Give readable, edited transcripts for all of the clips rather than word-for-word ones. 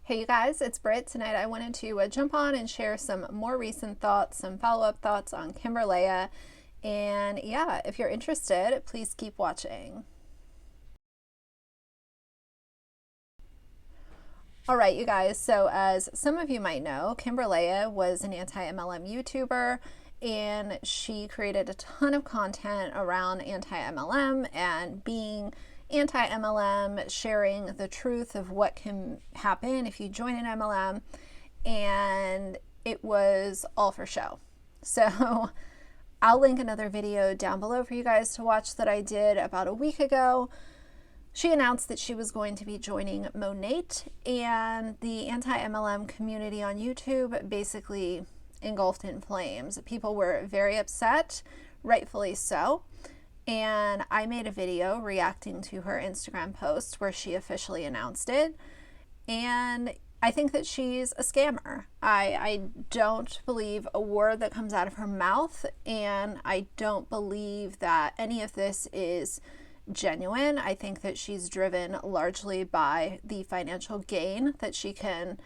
Hey you guys, it's Britt. Tonight I wanted to jump on and share some more recent thoughts, some follow-up thoughts on Kimbyrleigha. And yeah, if you're interested, please keep watching. All right, you guys, so as some of you might know, Kimbyrleigha was an anti-MLM YouTuber, and she created a ton of content around anti-MLM and being anti-MLM, sharing the truth of what can happen if you join an MLM, and it was all for show. So I'll link another video down below for you guys to watch that I did about a week ago. She announced that she was going to be joining Monat, and the anti-MLM community on YouTube basically engulfed in flames. People were very upset, rightfully so. And I made a video reacting to her Instagram post where she officially announced it. And I think that she's a scammer. I don't believe a word that comes out of her mouth, and I don't believe that any of this is genuine. I think that she's driven largely by the financial gain that she can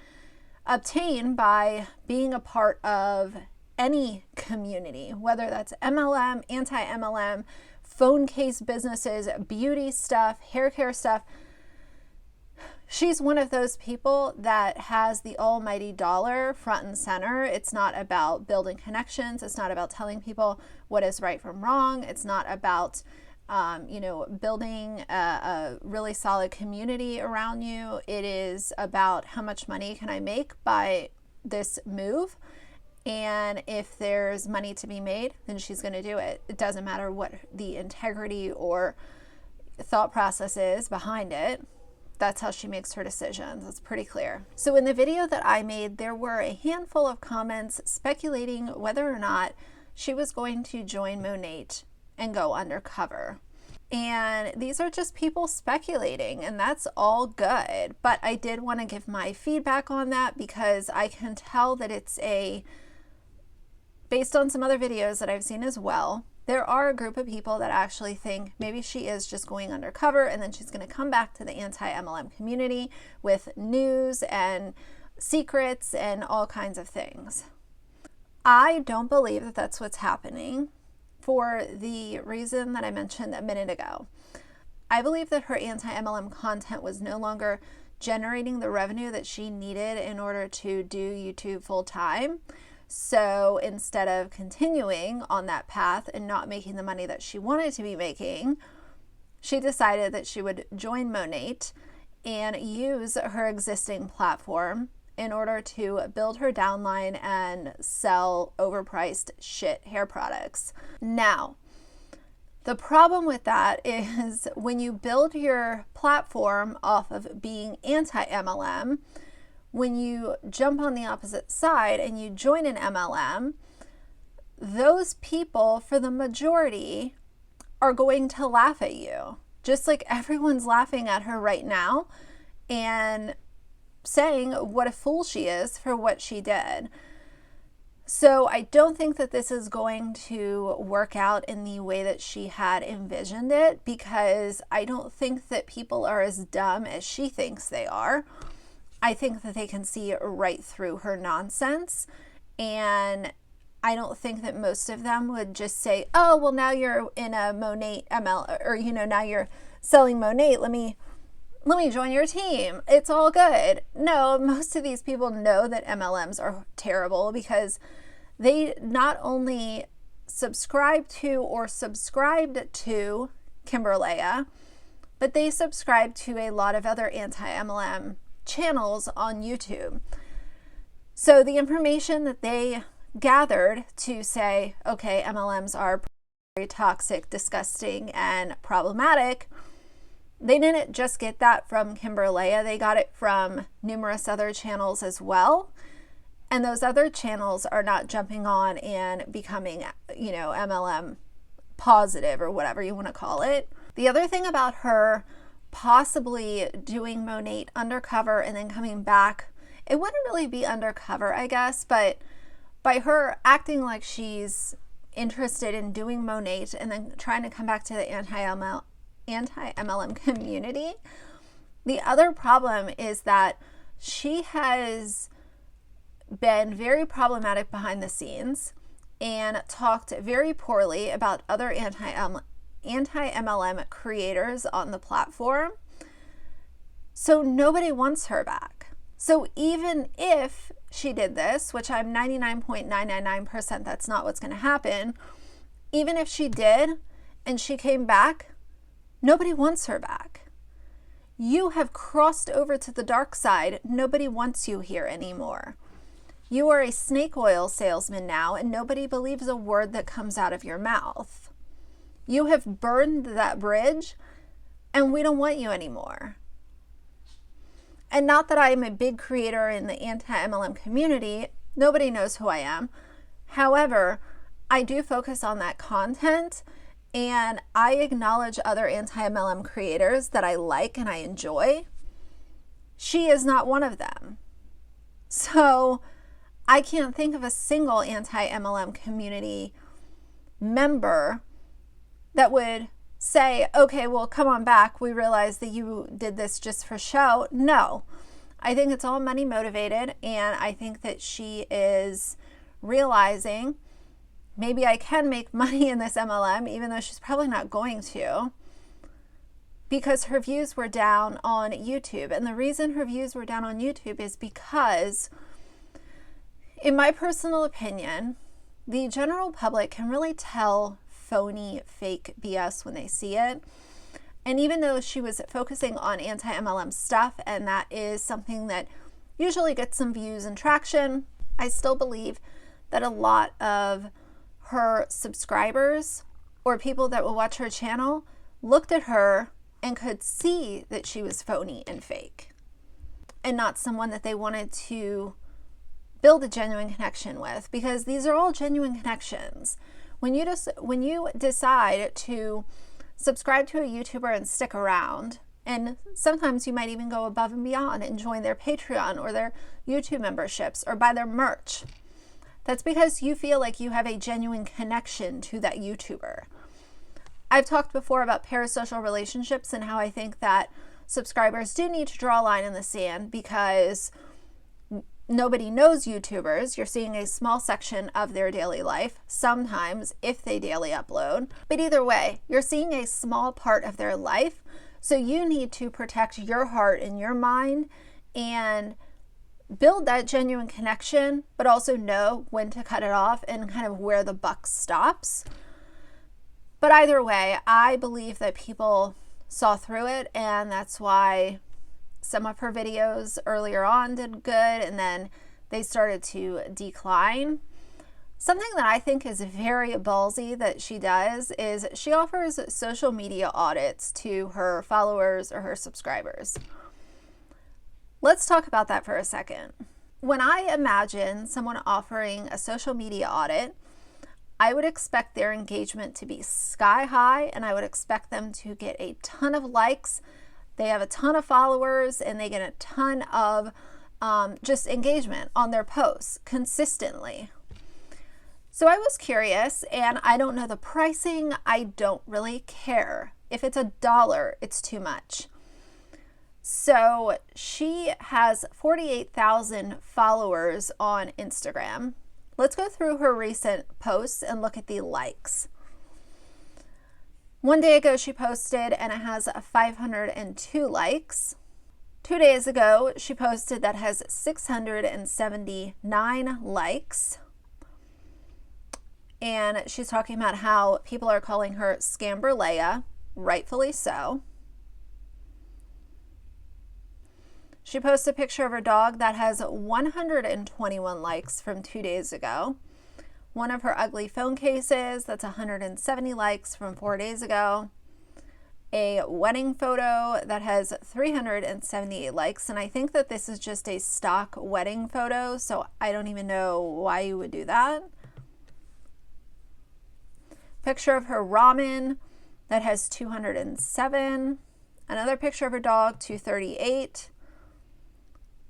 obtain by being a part of any community, whether that's MLM, anti-MLM, phone case businesses, beauty stuff, hair care stuff. She's one of those people that has the almighty dollar front and center. It's not about building connections. It's not about telling people what is right from wrong. It's not about building a really solid community around you. It is about how much money can I make by this move. And if there's money to be made, then she's going to do it. It doesn't matter what the integrity or thought process is behind it. That's how she makes her decisions. It's pretty clear. So in the video that I made, there were a handful of comments speculating whether or not she was going to join Monat and go undercover. And these are just people speculating, and that's all good. But I did want to give my feedback on that because I can tell that it's based on some other videos that I've seen as well, there are a group of people that actually think maybe she is just going undercover and then she's going to come back to the anti-MLM community with news and secrets and all kinds of things. I don't believe that that's what's happening for the reason that I mentioned a minute ago. I believe that her anti-MLM content was no longer generating the revenue that she needed in order to do YouTube full time. So instead of continuing on that path and not making the money that she wanted to be making, she decided that she would join Monat and use her existing platform in order to build her downline and sell overpriced shit hair products. Now, the problem with that is when you build your platform off of being anti-MLM, when you jump on the opposite side and you join an MLM, those people, for the majority, are going to laugh at you. Just like everyone's laughing at her right now and saying what a fool she is for what she did. So I don't think that this is going to work out in the way that she had envisioned it, because I don't think that people are as dumb as she thinks they are. I think that they can see right through her nonsense, and I don't think that most of them would just say, oh, well, now you're in a Monat ML, or, now you're selling Monat. Let me join your team. It's all good. No, most of these people know that MLMs are terrible because they not only subscribe to or subscribed to Kimbyrleigha, but they subscribe to a lot of other anti-MLM channels on YouTube. So the information that they gathered to say, okay, MLMs are very toxic, disgusting, and problematic, they didn't just get that from Kimbyrleigha. They got it from numerous other channels as well. And those other channels are not jumping on and becoming, MLM positive or whatever you want to call it. The other thing about her possibly doing Monat undercover and then coming back, it wouldn't really be undercover, I guess, but by her acting like she's interested in doing Monat and then trying to come back to the anti-MLM community, the other problem is that she has been very problematic behind the scenes and talked very poorly about other anti-MLM creators on the platform. So nobody wants her back. So even if she did this, which I'm 99.999% that's not what's going to happen, even if she did and she came back, nobody wants her back. You have crossed over to the dark side. Nobody wants you here anymore. You are a snake oil salesman now, and nobody believes a word that comes out of your mouth. You have burned that bridge, and we don't want you anymore. And not that I am a big creator in the anti-MLM community. Nobody knows who I am. However, I do focus on that content, and I acknowledge other anti-MLM creators that I like and I enjoy. She is not one of them. So I can't think of a single anti-MLM community member that would say, okay, well, come on back. We realize that you did this just for show. No, I think it's all money motivated. And I think that she is realizing maybe I can make money in this MLM, even though she's probably not going to, because her views were down on YouTube. And the reason her views were down on YouTube is because, in my personal opinion, the general public can really tell phony, fake BS when they see it. And even though she was focusing on anti-MLM stuff, and that is something that usually gets some views and traction, I still believe that a lot of her subscribers or people that will watch her channel looked at her and could see that she was phony and fake and not someone that they wanted to build a genuine connection with, because these are all genuine connections. When you decide to subscribe to a YouTuber and stick around, and sometimes you might even go above and beyond and join their Patreon or their YouTube memberships or buy their merch, that's because you feel like you have a genuine connection to that YouTuber. I've talked before about parasocial relationships and how I think that subscribers do need to draw a line in the sand, because nobody knows YouTubers. You're seeing a small section of their daily life, sometimes if they daily upload. But either way, you're seeing a small part of their life. So you need to protect your heart and your mind and build that genuine connection, but also know when to cut it off and kind of where the buck stops. But either way, I believe that people saw through it, and that's why some of her videos earlier on did good, and then they started to decline. Something that I think is very ballsy that she does is she offers social media audits to her followers or her subscribers. Let's talk about that for a second. When I imagine someone offering a social media audit, I would expect their engagement to be sky high, and I would expect them to get a ton of likes. They have a ton of followers, and they get a ton of just engagement on their posts consistently. So I was curious, and I don't know the pricing. I don't really care. If it's $1, it's too much. So she has 48,000 followers on Instagram. Let's go through her recent posts and look at the likes. One day ago she posted and it has 502 likes. 2 days ago she posted that has 679 likes. And she's talking about how people are calling her Kimbyrleigha, rightfully so. She posted a picture of her dog that has 121 likes from 2 days ago. One of her ugly phone cases, that's 170 likes from 4 days ago. A wedding photo that has 378 likes, and I think that this is just a stock wedding photo, so I don't even know why you would do that. Picture of her ramen that has 207. Another picture of her dog, 238.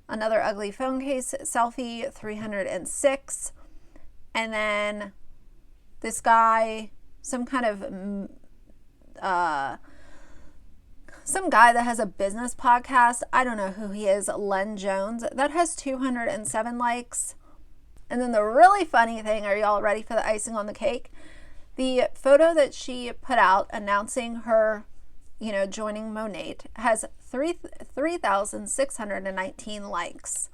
Another ugly phone case selfie, 306. And then this guy, some kind of some guy that has a business podcast. I don't know who he is, Len Jones, that has 207 likes. And then the really funny thing, are y'all ready for the icing on the cake? The photo that she put out announcing her, joining Monat has 3,619 likes.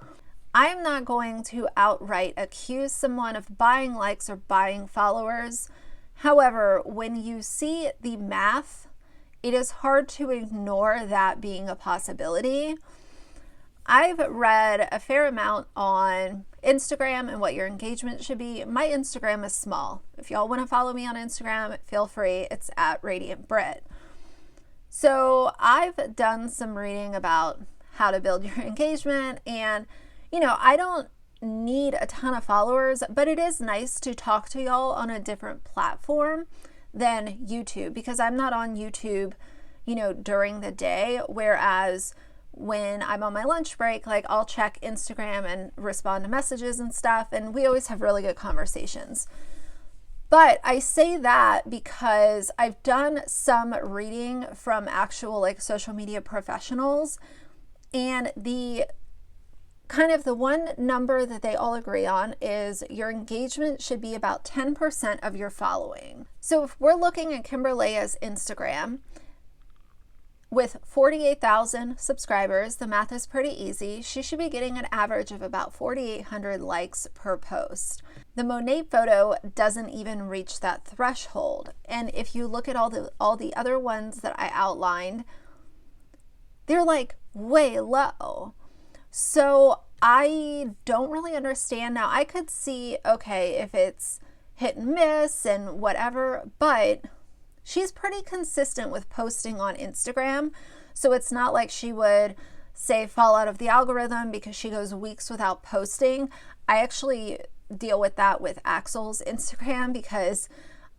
I am not going to outright accuse someone of buying likes or buying followers. However, when you see the math, it is hard to ignore that being a possibility. I've read a fair amount on Instagram and what your engagement should be. My Instagram is small. If y'all want to follow me on Instagram, feel free. It's at Radiant Brit. So I've done some reading about how to build your engagement, and I don't need a ton of followers, but it is nice to talk to y'all on a different platform than YouTube, because I'm not on YouTube, during the day, whereas when I'm on my lunch break, I'll check Instagram and respond to messages and stuff, and we always have really good conversations. But I say that because I've done some reading from actual social media professionals, and the one number that they all agree on is your engagement should be about 10% of your following. So if we're looking at Kimbyrleigha's Instagram, with 48,000 subscribers, the math is pretty easy. She should be getting an average of about 4,800 likes per post. The Monat photo doesn't even reach that threshold. And if you look at all the other ones that I outlined, they're way low. So I don't really understand. Now I could see, okay, if it's hit and miss and whatever, but she's pretty consistent with posting on Instagram. So it's not like she would say fall out of the algorithm because she goes weeks without posting. I actually deal with that with Axel's Instagram because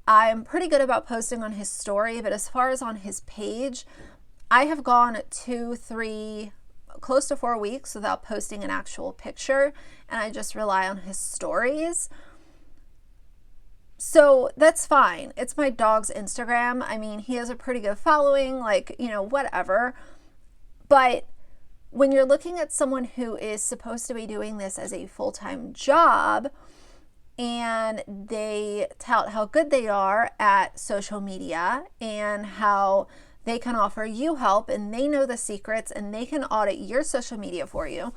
I'm pretty good about posting on his story, but as far as on his page, I have gone 2, 3, close to 4 weeks without posting an actual picture, and I just rely on his stories. So that's fine. It's my dog's Instagram. I mean, he has a pretty good following, whatever. But when you're looking at someone who is supposed to be doing this as a full-time job, and they tout how good they are at social media and how they can offer you help and they know the secrets and they can audit your social media for you,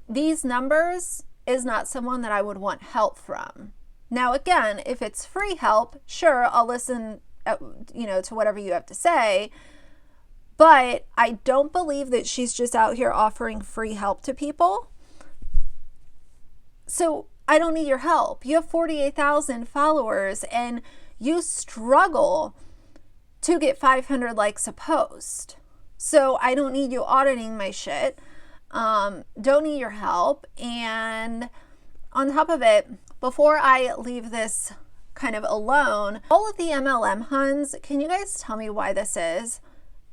these numbers is not someone that I would want help from. Now, again, if it's free help, sure, I'll listen, to whatever you have to say. But I don't believe that she's just out here offering free help to people. So I don't need your help. You have 48,000 followers and you struggle to get 500 likes a post. So I don't need you auditing my shit. Don't need your help. And on top of it, before I leave this kind of alone, all of the MLM huns, can you guys tell me why this is?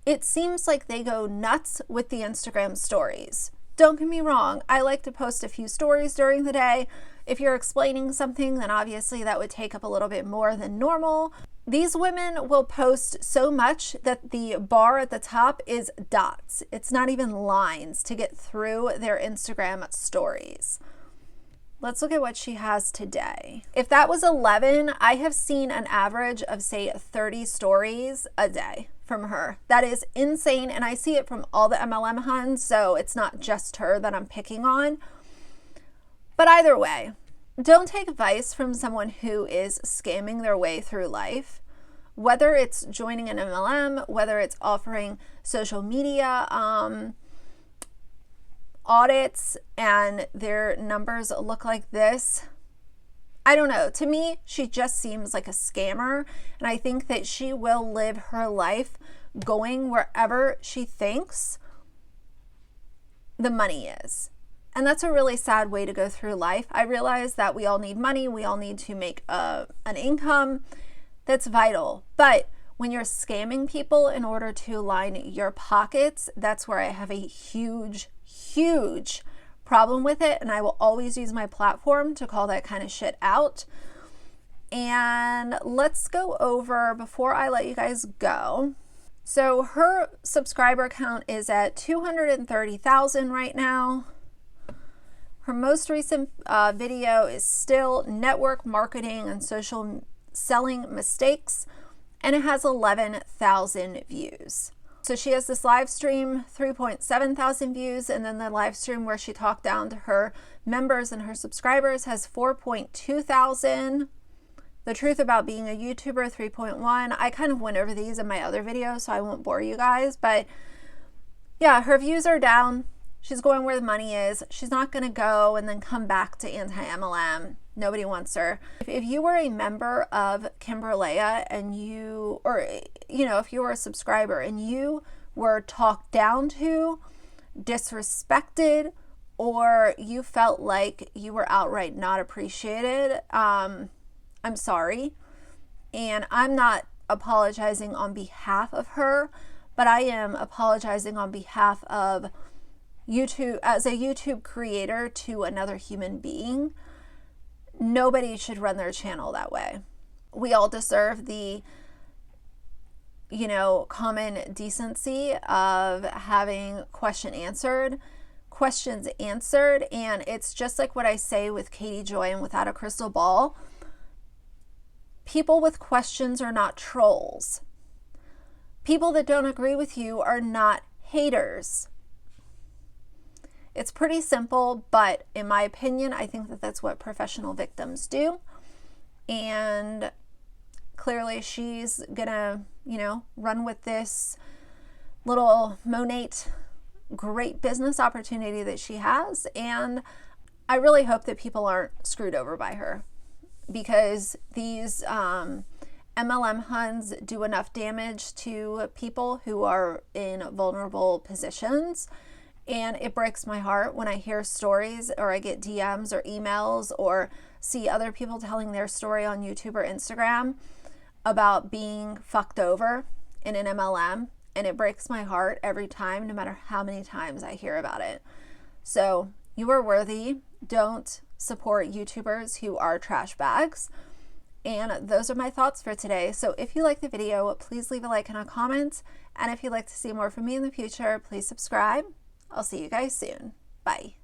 It seems like they go nuts with the Instagram stories. Don't get me wrong, I like to post a few stories during the day. If you're explaining something, then obviously that would take up a little bit more than normal. These women will post so much that the bar at the top is dots. It's not even lines to get through their Instagram stories. Let's look at what she has today. If that was 11, I have seen an average of, say, 30 stories a day from her. That is insane, and I see it from all the MLM huns, so it's not just her that I'm picking on. But either way, don't take advice from someone who is scamming their way through life. Whether it's joining an MLM, whether it's offering social media audits and their numbers look like this, I don't know. To me, she just seems like a scammer, and I think that she will live her life going wherever she thinks the money is. And that's a really sad way to go through life. I realize that we all need money. We all need to make an income. That's vital. But when you're scamming people in order to line your pockets, that's where I have a huge problem with it. And I will always use my platform to call that kind of shit out. And let's go over, before I let you guys go, So her subscriber count is at 230,000 right now. Her most recent video is still network marketing and social selling mistakes, and it has 11,000 views. So she has this live stream, 3.7 thousand views, and then the live stream where she talked down to her members and her subscribers has 4.2 thousand. The Truth About Being a YouTuber, 3.1. I kind of went over these in my other videos, so I won't bore you guys, but yeah, her views are down. She's going where the money is. She's not going to go and then come back to Anti-Mlm. Nobody wants her. If you were a member of Kimbyrleigha and you, or, you know, if you were a subscriber and you were talked down to, disrespected, or you felt like you were outright not appreciated, I'm sorry. And I'm not apologizing on behalf of her, but I am apologizing on behalf of YouTube, as a YouTube creator to another human being. Nobody should run their channel that way. We all deserve the, you know, common decency of having questions answered, and it's just like what I say with Katie Joy and Without a Crystal Ball. People with questions are not trolls. People that don't agree with you are not haters. It's pretty simple, but in my opinion, I think that that's what professional victims do. And clearly she's gonna, you know, run with this little Monat great business opportunity that she has. And I really hope that people aren't screwed over by her, because these MLM Huns do enough damage to people who are in vulnerable positions. And it breaks my heart when I hear stories, or I get DMs or emails, or see other people telling their story on YouTube or Instagram about being fucked over in an MLM. And it breaks my heart every time, no matter how many times I hear about it. So you are worthy. Don't support YouTubers who are trash bags. And those are my thoughts for today. So if you like the video, please leave a like and a comment. And if you'd like to see more from me in the future, please subscribe. I'll see you guys soon. Bye.